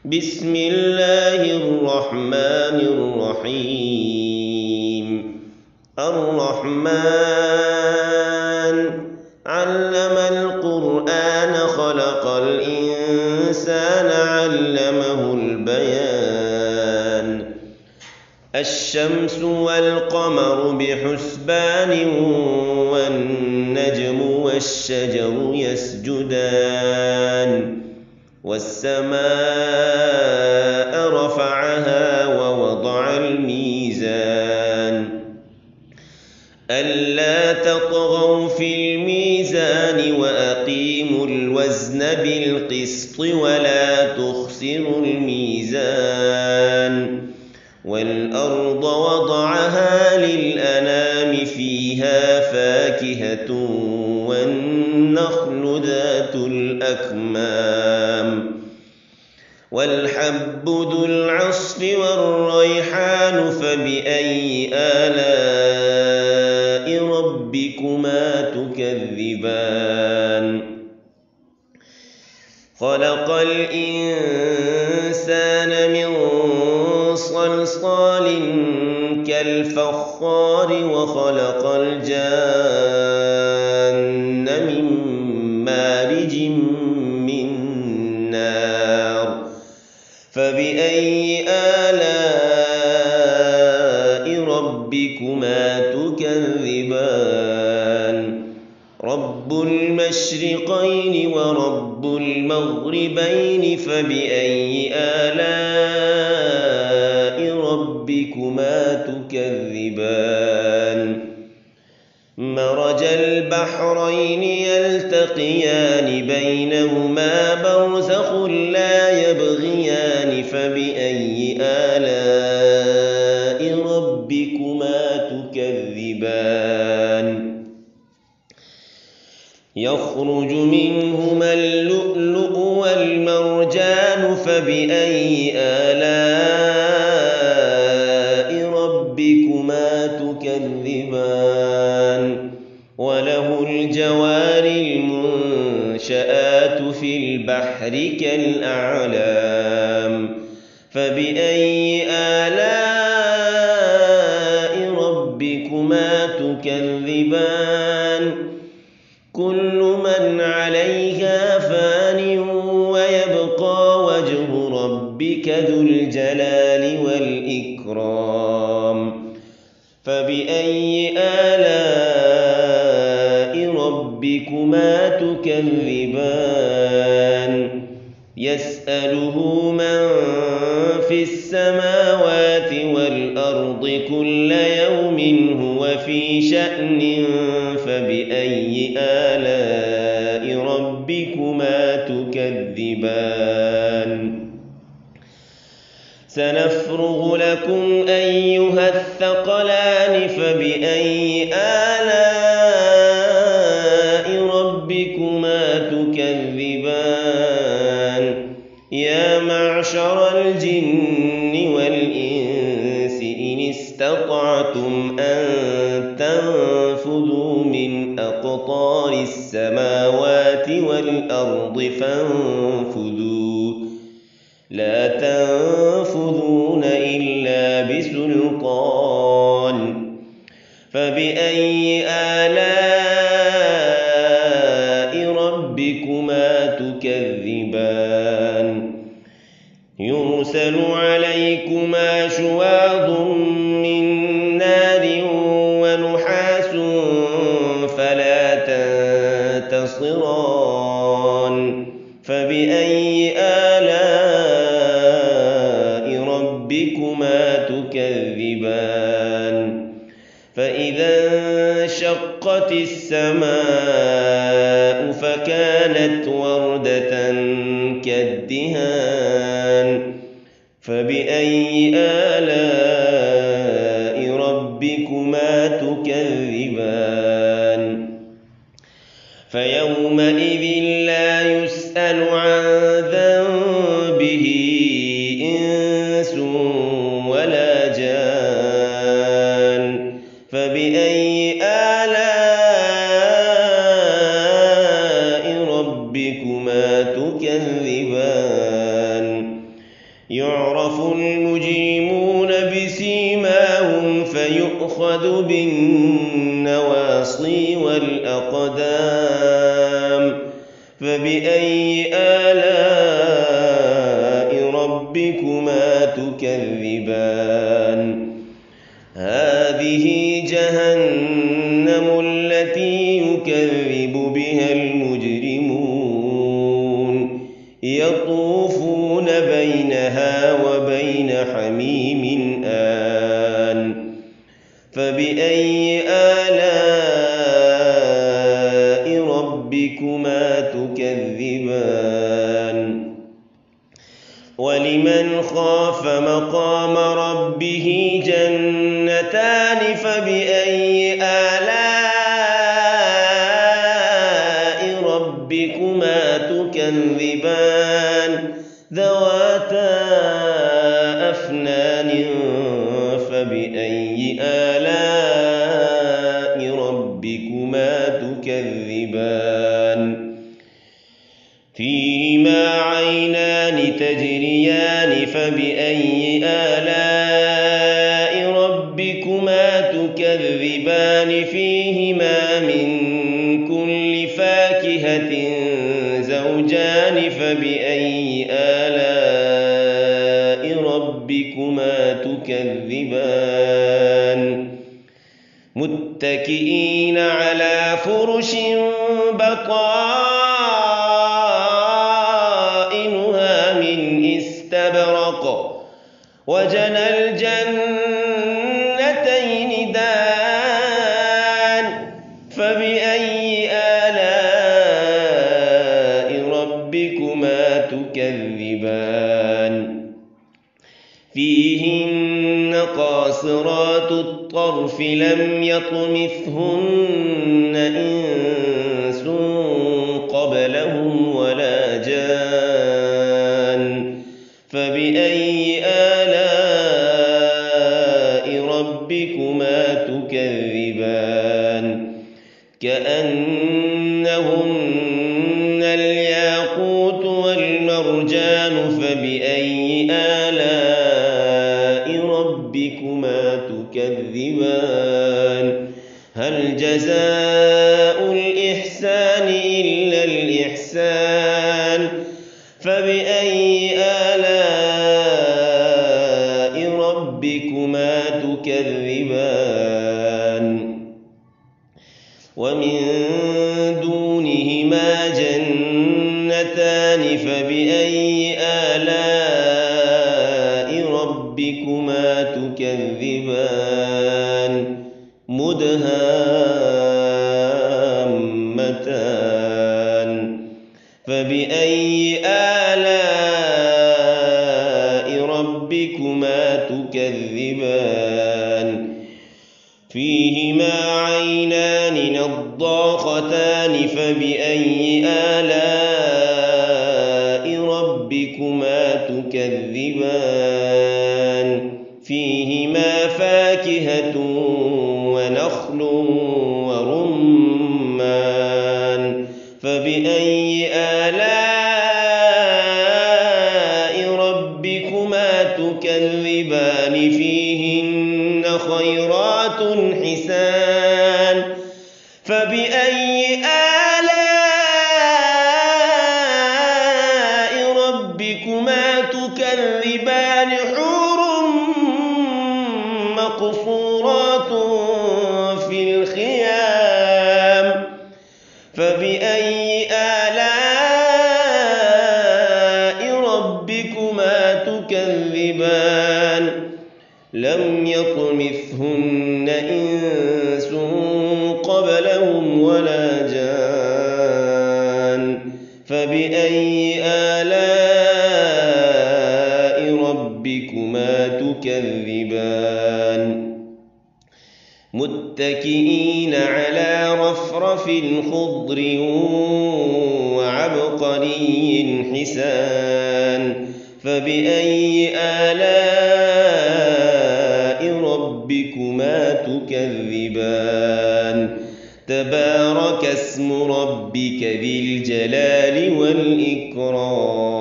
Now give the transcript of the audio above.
بسم الله الرحمن الرحيم. الرحمن علم القرآن خلق الإنسان علمه البيان. الشمس والقمر بحسبان والنجم والشجر يسجدان والسماء رفعها ووضع الميزان ألا تطغوا في الميزان وأقيموا الوزن بالقسط ولا تخسروا الميزان والأرض وضعها للأنام فيها فاكهة والنخل ذات الأكمام والحب ذو العصف والريحان فبأي آلاء ربكما تكذبان. خلق الإنسان من صلصال كالفخار وخلق الجان من مارج من نار فبأي آلاء ربكما تكذبان. رب المشرقين ورب المغربين فبأي آلاء ربكما تكذبان. مرج البحرين يلتقيان بينهما برزخ لا يبغيان فبأي آلاء ربكما تكذبان. يخرج منهما اللؤلؤ والمرجان فبأي آلاء ربكما تكذبان. وله الجوار المنشآت في البحر كالأعلام فبأي آلاء ربكما تكذبان. كل من عليها فان ويبقى وجه ربك ذو الجلال والإكرام فبأي آلاء ربكما تكذبان. يسأله من في السماوات والأرض كل يوم هو في شأن فبأي آلاء ربكما تكذبان. سنفرغ لكم أيها الثقلان فبأي آلاء ربكما تكذبان. يا معشر الجن والإنس إن استطعتم أن تنفذوا من أقطار السماوات والأرض فانفذوا لا تنفذون إلا بسلطان. فبأي آلاء ربكما تكذبان. يرسل عليكما شواظ من نار ونحاس فلا تنتصران فبأي آلاء ربكما تكذبان. فإذا انشقت السماء فكانت وردة كالدهان فبأي آلاء ربكما تكذبان. فيومئذ لا يسأل عن ذنبه إنس ولا جان فبأي آلاء ربكما تكذبان. يعرف المجرمون بسيماهم فيؤخذ بالنواصي والأقدام فبأي آلاء ربكما تكذبان هذه جهنم التي يكذب بها المجرمون يطوفون بينها وبين حميم آن فبأي آلاء ربكما تكذبان ولمن خاف مقام ربه جنتان فبأي آلاء ربكما تكذبان ذواتا أفنان فبأي آلاء ربكما تكذبان فيهما عينان تجريان فبأي آلاء ربكما تكذبان فيهما من كل فاكهة زوجان فبأي آلاء ربكما تكذبان متكئين على فرش بطائنها من استبرق وجنى الجنتين دان فبأي آلاء ربكما تكذبان فيهن قاصرات الطرف لم يطمثهن إنس قبلهم ولا جان فبأي آلاء ربكما تكذبان كأنهن الياقوت والمرجان فبأي آلاء ربكما تكذبان هل جزاء الإحسان إلا الإحسان فبأي آلاء ربكما تكذبان ومن دونهما جنتان فبأي آلاء ربكما تكذبان مدهامتان فبأي آلاء ربكما تكذبان فيهما عينان نضاختان فبأي آلاء ربكما تكذبان فيهما فاكهة ونخل ورمان فبأي آلاء ربكما تكذبان فيهن خيرات حسان فبأي آلاء ربكما تكذبان حور مقصورات في الخيام فبأي آلاء ربكما تكذبان لم يطمثهن إنس قبلهم ولا جان فبأي آلاء ربكما تكذبان متكئين على رفرف خضر وعبقري حسان فبأي آلاء ربكما تكذبان تبارك اسم ربك ذي الجلال والإكرام